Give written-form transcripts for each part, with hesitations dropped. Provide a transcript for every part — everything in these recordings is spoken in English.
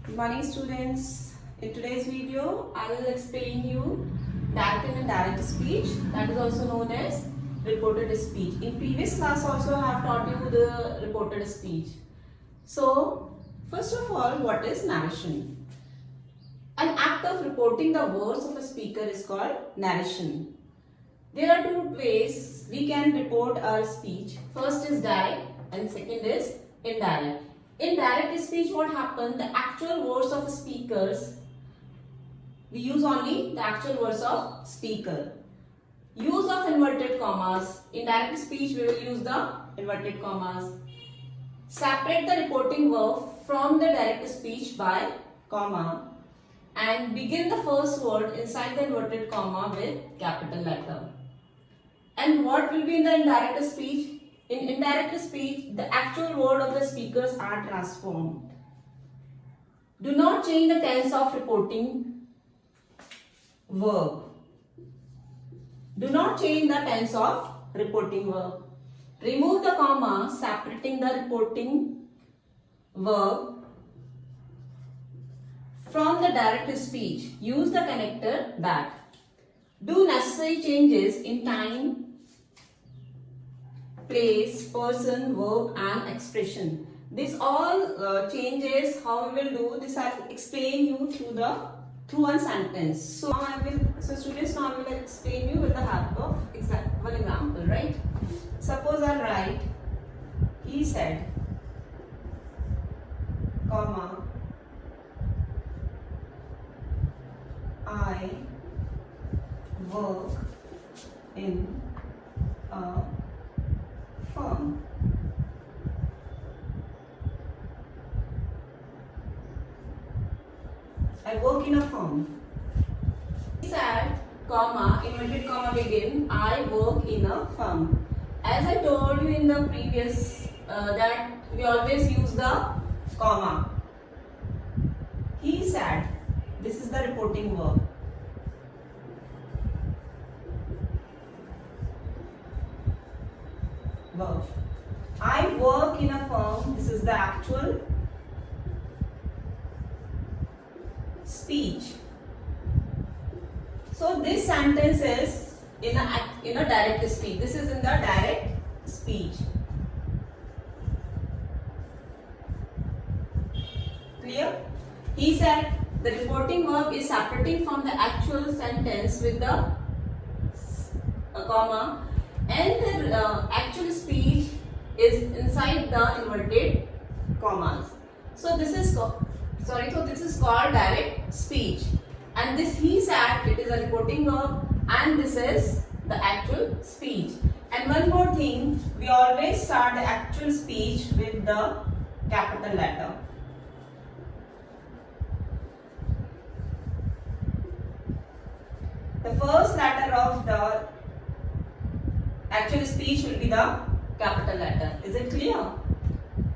Good morning students. In today's video, I will explain you direct and indirect speech, that is also known as reported speech. In previous class also I have taught you the reported speech. So, first of all, what is narration? An act of reporting the words of a speaker is called narration. There are two ways we can report our speech. First is direct and second is indirect. In direct speech, what happened? The actual words of speakers, we use only the actual words of speaker. Use of inverted commas. In direct speech, we will use the inverted commas. Separate the reporting verb from the direct speech by comma and begin the first word inside the inverted comma with capital letter. And what will be in the indirect speech? In indirect speech, the actual word of the speakers are transformed. Do not change the tense of reporting verb. Do not change the tense of reporting verb. Remove the comma separating the reporting verb from the direct speech. Use the connector that. Do necessary changes in time, place, person, verb and expression. This all changes, how we will do this, I will explain you through one sentence. So students, now I will explain you with the help of one example, right? Suppose I write, he said, comma, I work in a firm. I work in a firm. He said, comma, inverted comma begin, I work in a firm. As I told you in the previous that we always use the comma. He said, this is the reporting verb. I work in a firm, this is the actual speech. So this sentence is in a direct speech. This is in the direct speech. Clear? He said the reporting verb is separating from the actual sentence with the comma, and the actual speech is inside the inverted commas. So this is called direct speech. And this he said, it is a reporting verb, and this is the actual speech. And one more thing, we always start the actual speech with the capital letter. The first letter of the actual speech will be the capital letter. Is it clear?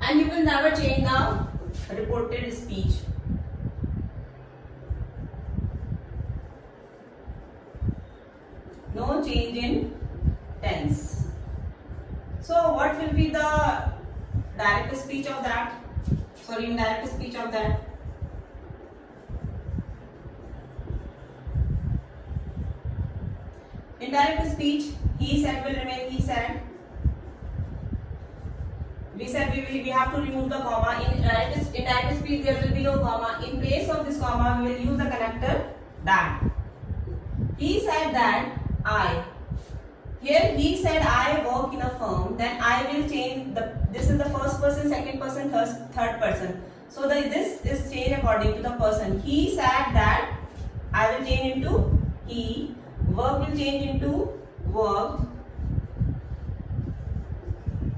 And you will never change the reported speech. No change in tense. So what will be the direct speech of that? Indirect speech of that. Indirect speech, he said will remain he said. We said we have to remove the comma. In indirect speech there will be no comma. In place of this comma we will use the connector that. He said that I. Here he said I work in a firm. Then I will change this is the first person, second person, third person. So this is changed according to the person. He said that I will change into he. Work will change into worked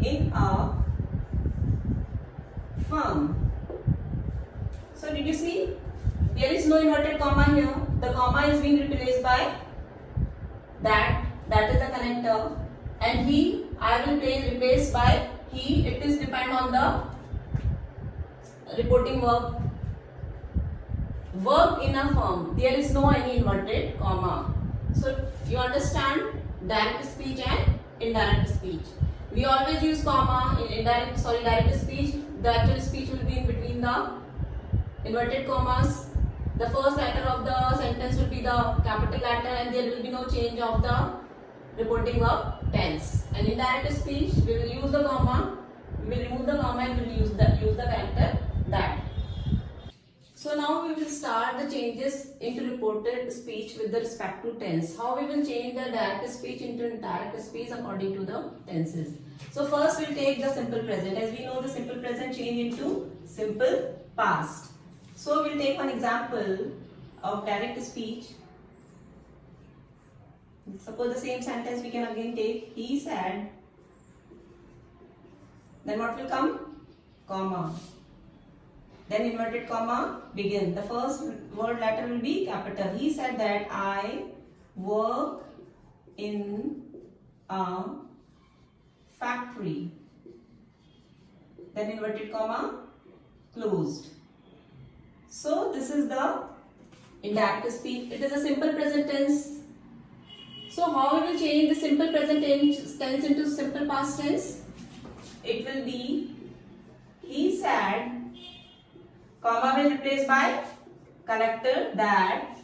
in a firm. So did you see? There is no inverted comma here. The comma is being replaced by that. That is the connector. And he, I will replace by he. It is depend on the reporting verb. Work in a firm. There is no any inverted comma. So you understand direct speech and indirect speech. We always use comma in direct speech. The actual speech will be in between the inverted commas, the first letter of the sentence will be the capital letter and there will be no change of the reporting verb tense. And in direct speech, we will use the comma, we will remove the comma and we will use the character that. So now we will start the changes into reported speech with the respect to tense. How we will change the direct speech into indirect speech according to the tenses. So first we'll take the simple present. As we know, the simple present change into simple past. So we'll take one example of direct speech. Suppose the same sentence we can again take, he said. Then what will come? Comma. Then inverted comma, begin. The first word letter will be capital. He said that I work in a factory. Then inverted comma, closed. So this is the indirect speech. It is a simple present tense. So how we will change the simple present tense into simple past tense? It will be he said, comma will replace by connector that.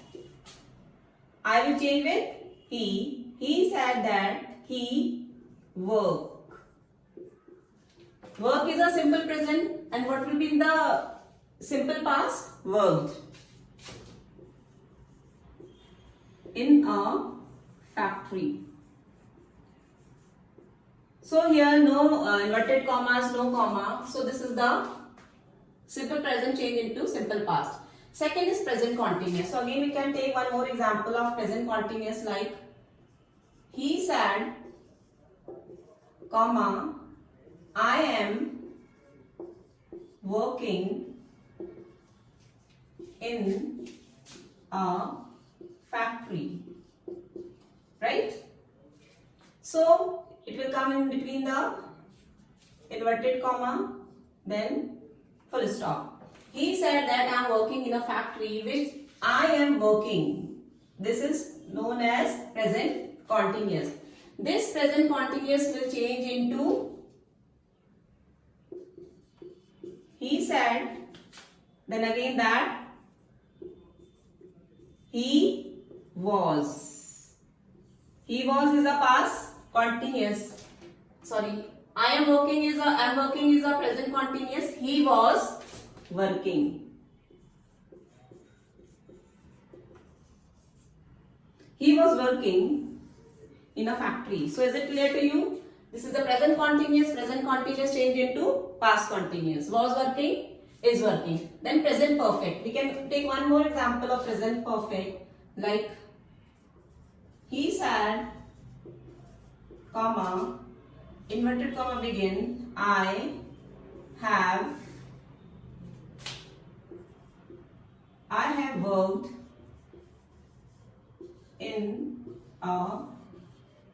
I will change with he. He said that he worked. Work is a simple present and what will be in the simple past? Worked. In a factory. So here no inverted commas, no comma. So this is the simple present change into simple past. Second is present continuous. So again we can take one more example of present continuous like he said, comma, I am working in a factory. Right? So it will come in between the inverted comma, then full stop. He said that I am working in a factory which I am working. This is known as present continuous. This present continuous will change into he said, then again that he was. He was is a past continuous. Sorry, I am working is a present continuous. He was working. He was working in a factory. So is it clear to you? This is the present continuous change into past continuous. Was working, is working. Then present perfect. We can take one more example of present perfect like he said, comma, inverted comma begin, I have worked in a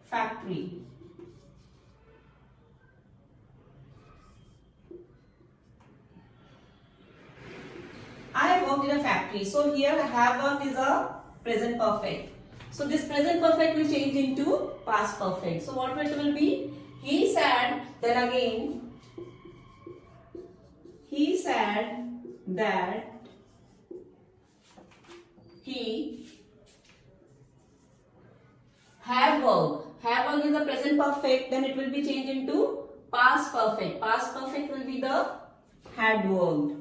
factory. I have worked in a factory. So here have worked is a present perfect. So this present perfect will change into past perfect. So what it will be? He said, then again, he said that he have worked. Have worked is the present perfect, then it will be changed into past perfect. Past perfect will be the had worked.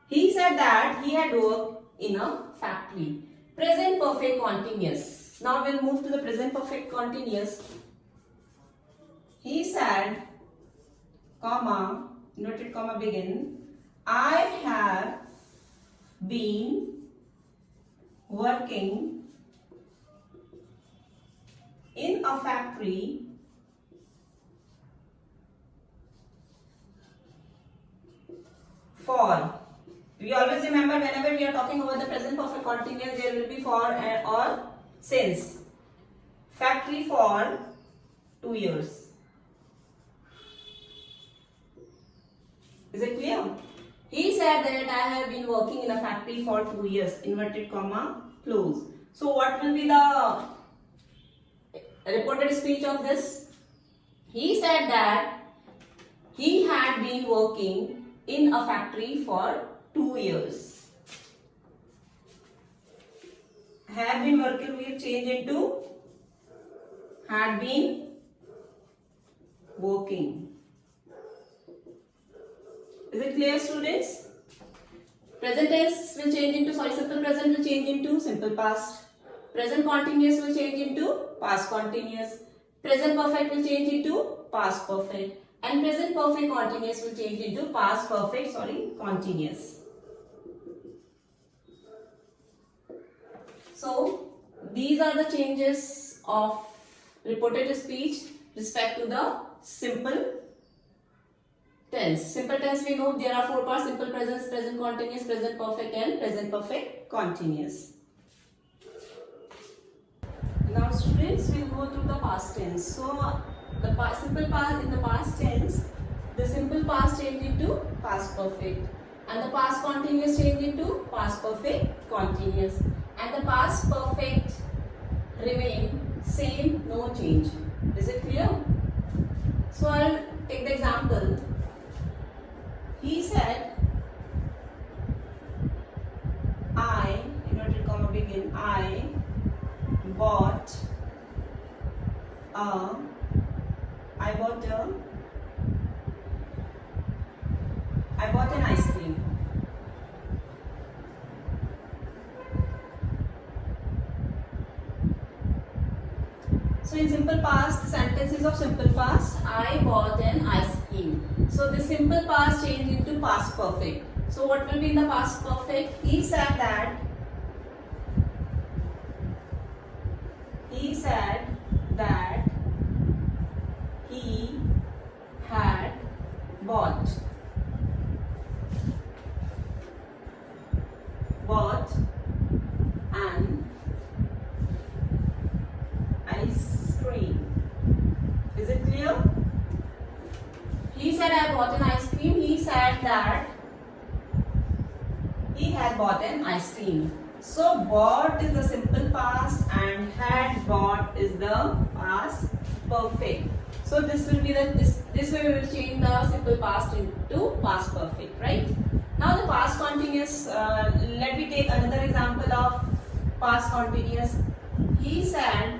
He said that he had worked in a factory. Present perfect continuous. Now we'll move to the present perfect continuous. He said, comma, inverted comma begin, I have been working in a factory for. We always remember whenever we are talking about the present perfect continuous, there will be for or since. Factory for 2 years. Is it clear? He said that I have been working in a factory for 2 years. Inverted comma, close. So what will be the reported speech of this? He said that He had been working in a factory for 2 years. Had been working will change into had been working. Is it clear, students? Present tense will change into, simple present will change into simple past. Present continuous will change into past continuous. Present perfect will change into past perfect. And present perfect continuous will change into past perfect, continuous. So, these are the changes of reported speech respect to the simple tense. Simple tense we know there are 4 parts: simple present, present continuous, present perfect and present perfect continuous. Now students, will go through the past tense. So the simple past, in the past tense, the simple past change into past perfect and the past continuous change into past perfect continuous, and the past perfect remain same, no change. Is it clear? So I'll take the example. He said, I, inverted comma begin, I bought an ice cream. So in simple past, the sentence is of simple past. I bought an ice cream. So the simple past changed into past perfect. So what will be in the past perfect? He said that he had bought an ice cream. Is it clear? He said I bought an ice cream. He said that he had bought an ice cream. So bought is the simple past and had bought is the past perfect. So this will be this way we will change the simple past into past perfect, right? Now the past continuous, let me take another example of past continuous. He said,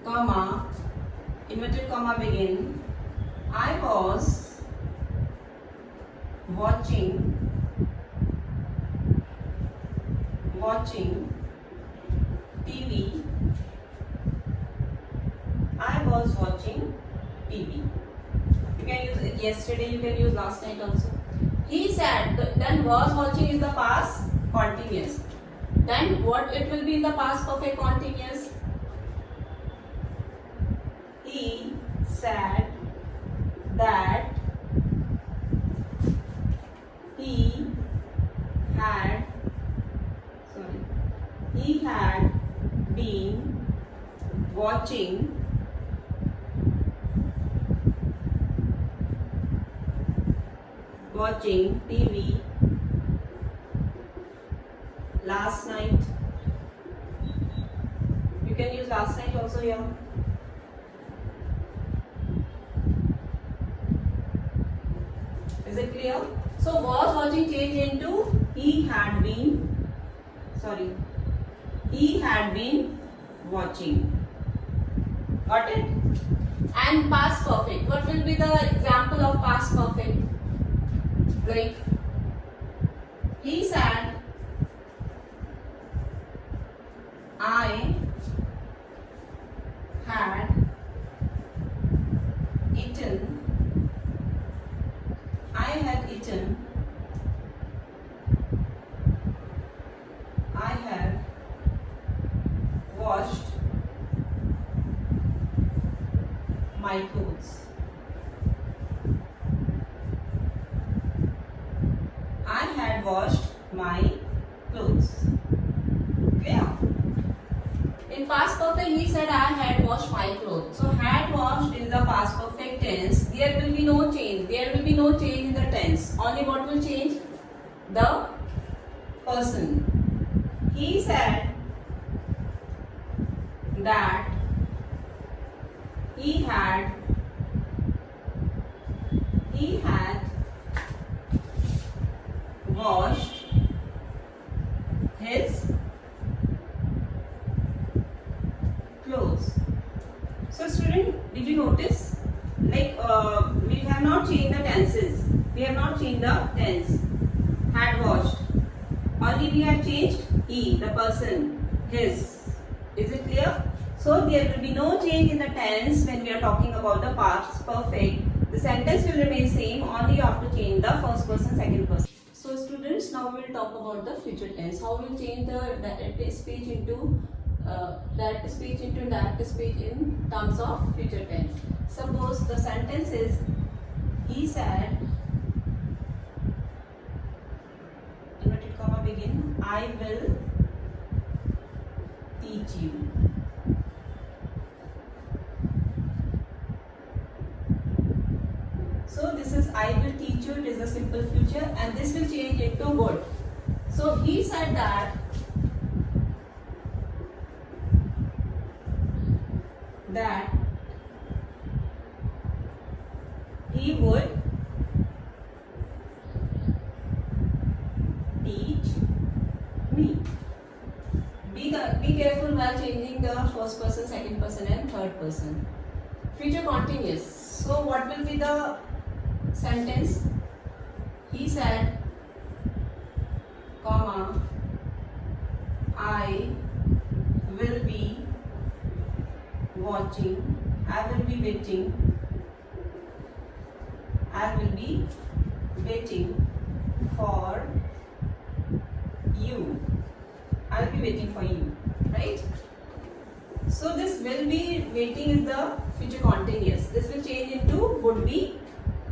comma, inverted comma begin, I was watching TV. I was watching TV. You can use it yesterday, you can use last night also. He said, then was watching is the past continuous. Then what it will be in the past perfect continuous? He said that he had been watching TV last night. You can use last night also here. Is it clear? So was watching change into he had been watching. Got it? And past perfect. What will be the example of past perfect? Like he said, I had eaten I have washed my clothes. I had washed my clothes. Clear? In past perfect, he said I had washed my clothes. So had washed is the past perfect tense. There will be no change. There will be no change in the tense. Only what will change? The person. He said that he had he had washed his clothes. So student, did you notice? Like we have not changed the tenses. We have not changed the tense. Had washed. Only we have changed he, the person, his. Is it clear? So there will be no change in the tense when we are talking about the past perfect. The sentence will remain same. Only you have to change the first person, second person. So students, now we will talk about the future tense. How we will change the direct speech into indirect speech in terms of future tense. Suppose the sentence is, he said, inverted comma begin, I will teach you. So this is I will teach you, it is a simple future, and this will change into would. So he said that he would teach me. Be careful while changing the first person, second person and third person. Future continuous. So what will be the sentence? He said, comma, I will be watching, I will be waiting for you. I'll be waiting for you, right? So this will be waiting is the future continuous. This will change into would be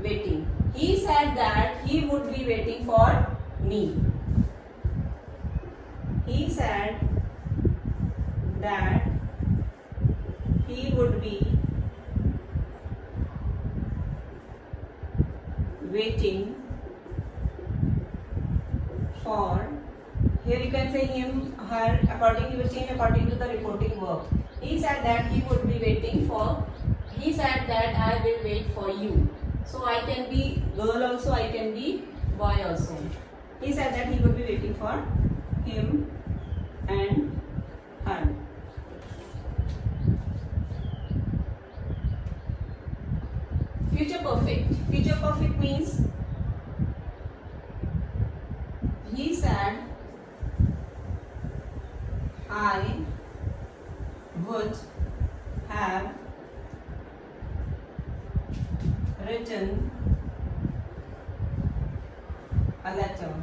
waiting. He said that he would be waiting for me. He said that he would be waiting for, here you can say him, her, according, you will change according to the reporting verb. He said that he would be waiting for, he said that I will wait for you. So I can be girl also, I can be boy also. He said that he would be waiting for him and her. Future perfect. Future perfect means he said I would have written a letter.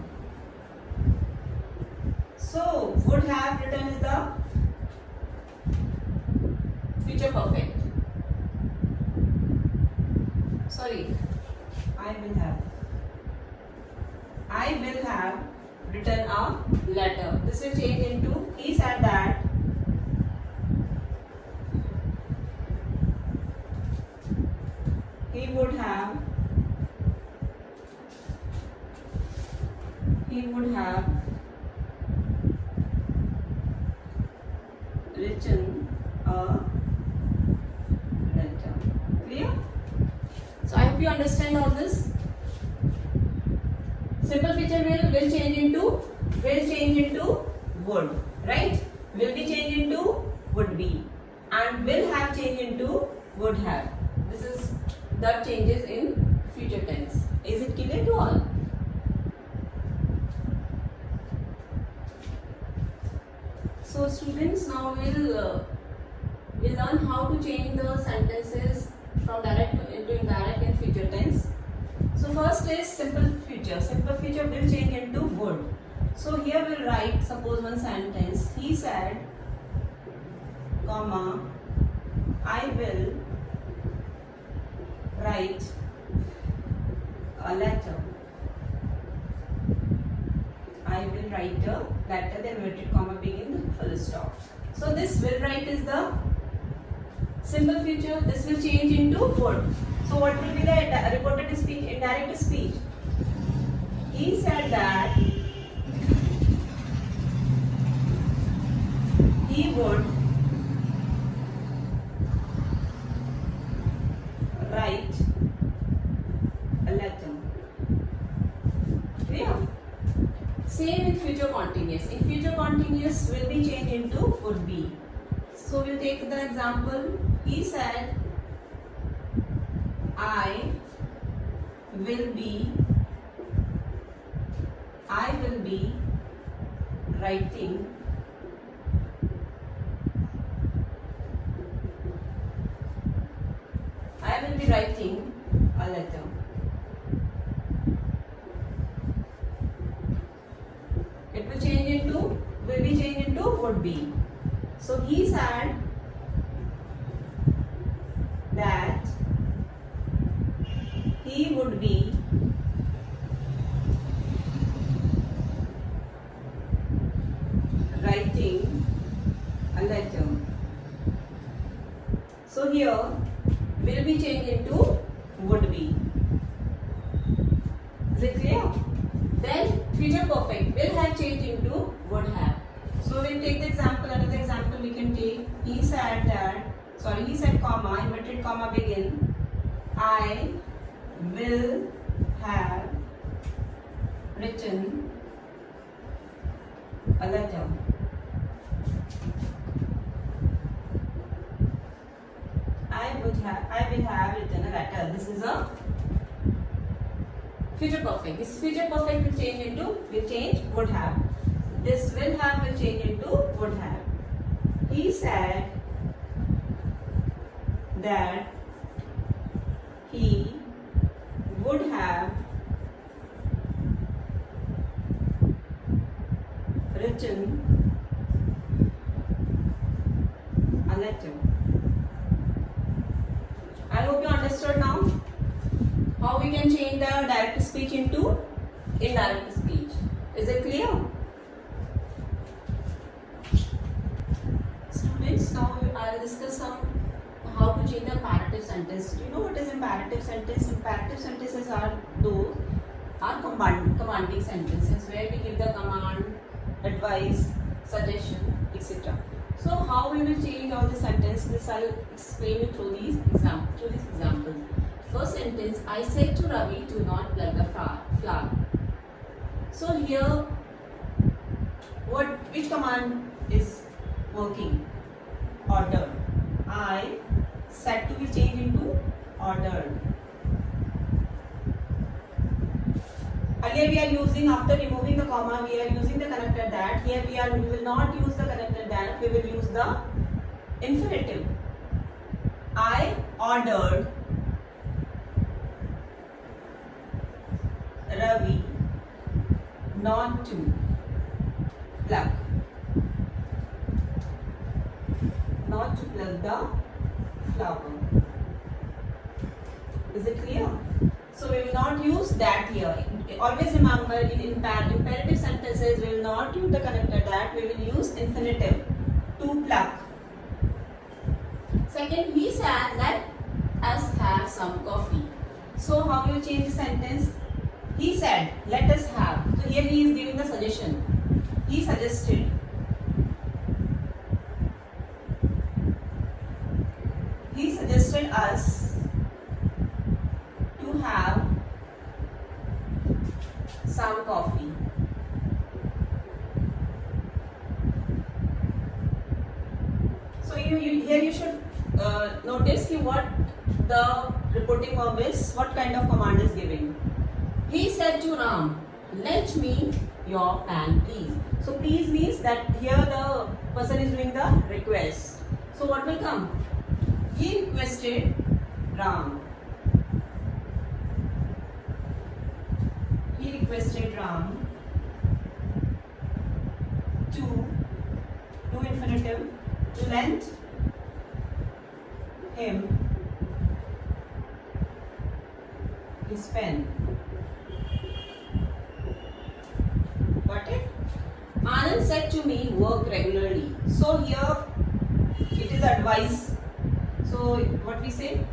So would have written is the future perfect. Sorry, I will have written a letter. This will change into he said that he would have written a letter. Clear? So I hope you understand all this. Simple future will change into would, right? Will be changed into would be, and will have changed into would have. This is the changes in future tense. Is it clear to all? So students, now we'll learn how to change the sentences from direct into indirect in future tense. So first is simple future. Simple future will change into would. So here we'll write, suppose one sentence. He said, comma, I will write a letter. I will write a letter, then inverted comma begin, full stop. So this will write is the simple future. This will change into would. So what will be the reported speech, indirect speech? He said that he would write a continuous. In future continuous will be changed into would be. So we'll take the example. He said, I will be writing a letter. It will be changed into would be. So he said that he would be writing a letter. So here will be changed into would be. Is it clear? Then future perfect will have changed into would have. So we'll take the example, another example we can take. He said comma, inverted comma begin. I will have written a letter. I will have written a letter. This is a future perfect. This future perfect will change would have. This will have will change into would have. He said that he would have written a letter. I hope you understood now how we can change the direct speech into indirect speech. Is it clear? Students, now I will discuss how to change the imperative sentence. Do you know what is imperative sentence? Imperative sentences are commanding sentences where we give the command, advice, suggestion, etc. So how we will change all the sentence? This I will explain you through these examples. First sentence, I said to Ravi to not pluck the flower. So here, which command is working? Ordered. I said to be changed into ordered. Again we are using, after removing the comma, we are using the connector that. Here we will not use the connector that, we will use the infinitive. I ordered Ravi not to pluck the flower. Is it clear? So we will not use that here. Always remember, in imperative sentences we will not use the connector that, we will use infinitive, to pluck. Second, he said, let us have some coffee. So how will you change the sentence? He said, let us have. So here he is giving the suggestion. He suggested. He suggested us to have some coffee. So here you should notice what the reporting verb is, what kind of command is giving. He said to Ram, lend me your pen please. So please means that here the person is doing the request. So what will come? He requested Ram. He requested Ram to infinitive, to lend him his pen. Got it? Anand said to me, work regularly. So here it is advice. So what we say?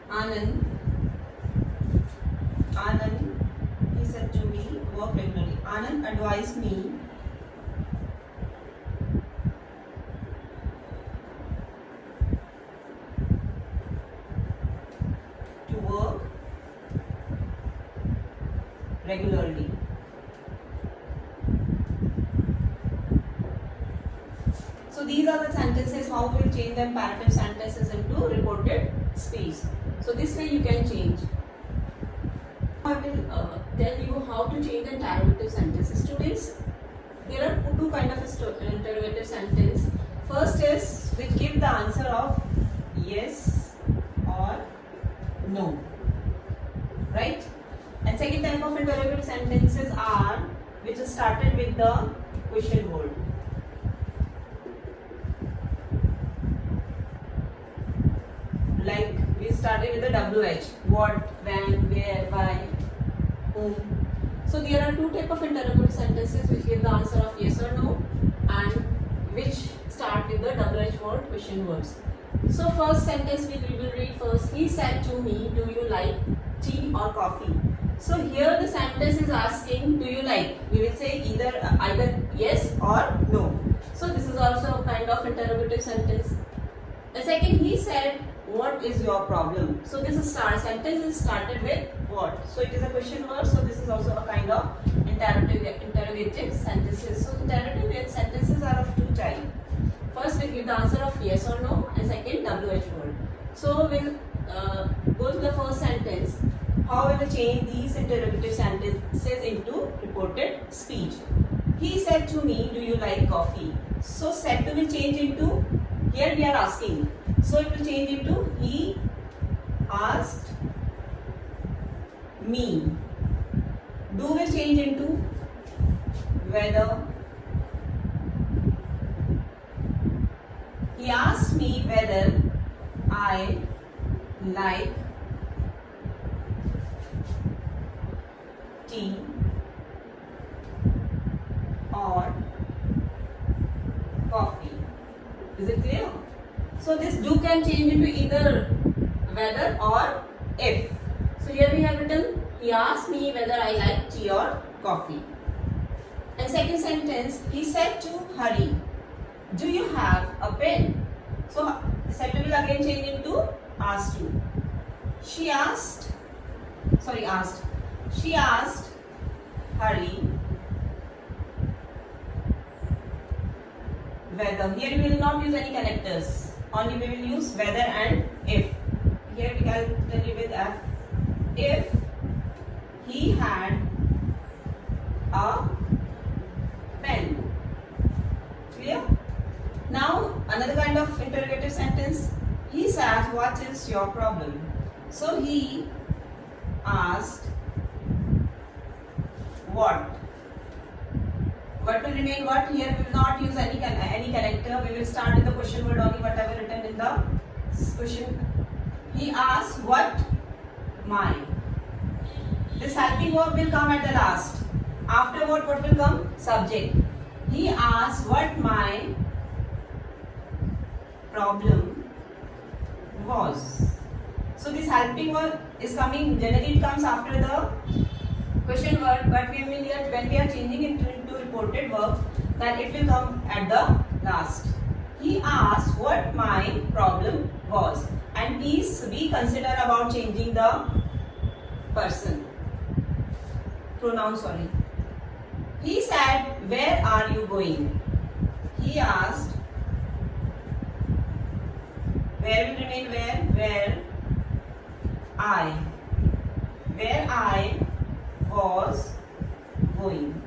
Anand, he said to me, work regularly. Anand advised me to work regularly. So these are the sentences, how we will change the imperative sentences into reported speech. So this way you can change. I will tell you how to change the interrogative sentences. Students, there are two kind of interrogative sentence. First is which give the answer of yes or no, right? And second type of interrogative sentences are which is started with the question word. Like we started with the WH, what, when, where, why, whom. So there are two type of interrogative sentences which give the answer of yes or no, and which start with the WH word question words. So first sentence we will read first. He said to me, do you like tea or coffee? So here the sentence is asking, do you like? We will say either yes or no. So this is also a kind of interrogative sentence. The second, he said, what is your problem? So this is sentence is started with what? So it is a question word. So this is also a kind of interrogative sentences. So interrogative sentences are of two types. First we'll give the answer of yes or no, and second WH word. So we'll go to the first sentence. How we will change these interrogative sentences into reported speech. He said to me, do you like coffee? So said to will change into, here we are asking. So it will change into he asked me. Do will change into whether. He asked me whether I like tea or coffee. Is it clear? So this do can change into either whether or if. So here we have written, he asked me whether I like tea or coffee. And second sentence, he said to Hari, do you have a pen? So said will again change into asked to. She asked Hari whether. Here we will not use any connectors. Only we will use whether and if. Here we can tell you with F. If he had a pen. Clear? Now another kind of interrogative sentence. He said, what is your problem? So he asked what? What will remain what? Here we will not use any connector. We will start with the question word only, whatever written in the question. He asked what my. This helping verb will come at the last. After what will come? Subject. He asked what my problem was. So this helping verb is coming, generally it comes after the question word, but when we are changing it into reported verb, then it will come at the last. He asked what my problem was. And please be consider about changing the person. Pronoun, sorry. He said, where are you going? He asked, where will remain where? Where I was going.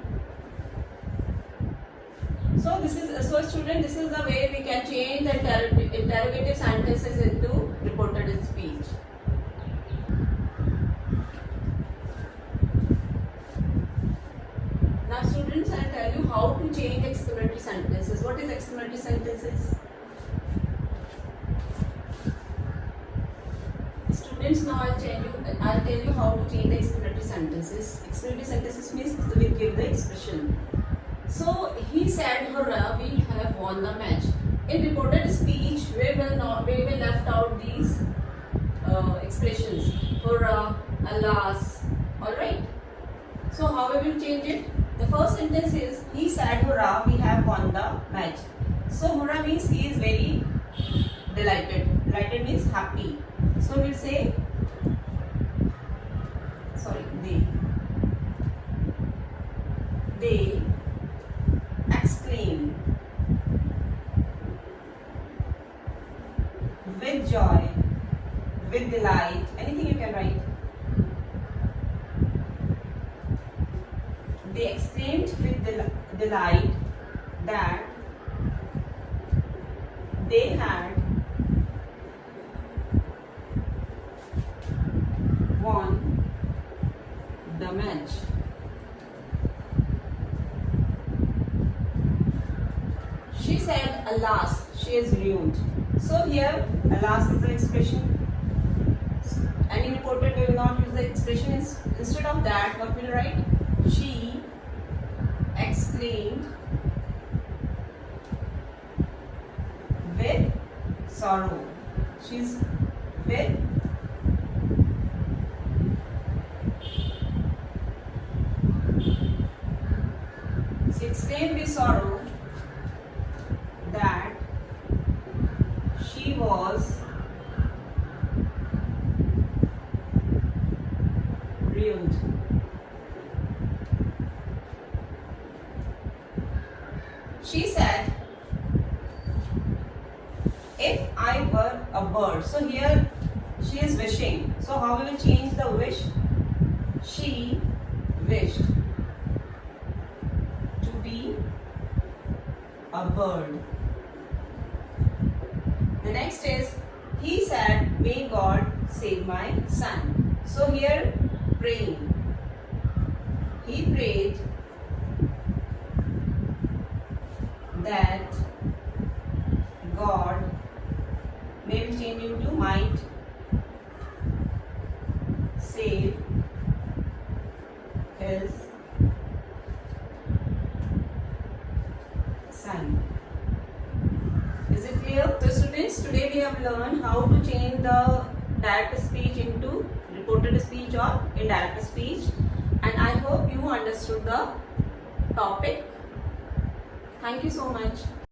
So student, this is the way we can change the interrogative sentences into reported speech. Now students, I'll tell you how to change exclamatory sentences. What is exclamatory sentences? Students, now I'll tell you how to change the exclamatory sentences. Exclamatory sentences means we give the expression. So he said, hurrah, we have won the match. In reported speech, we will left out these expressions. Hurrah, alas. Alright. So how we will change it? The first sentence is, he said, hurrah, we have won the match. So hurrah means he is very delighted. Delighted means happy. So we'll say, they exclaim with joy, with delight, anything you can write. They exclaimed with delight that they had won the match. She said, alas, she is ruined. So here, alas is the expression. And in reported, we will not use the expression. Instead of that, what will write? She exclaimed with sorrow. She's with she exclaimed with sorrow that she was ruined. She said, if I were a bird. So here she is wishing. So how we will change the wish? She wished to be a bird. The next is, he said, may God save my son. So here praying. He prayed that God may change into might save his son. Is it clear? So students, today we have learned how to change the direct speech into reported speech or indirect speech, and I hope you understood the topic. Thank you so much.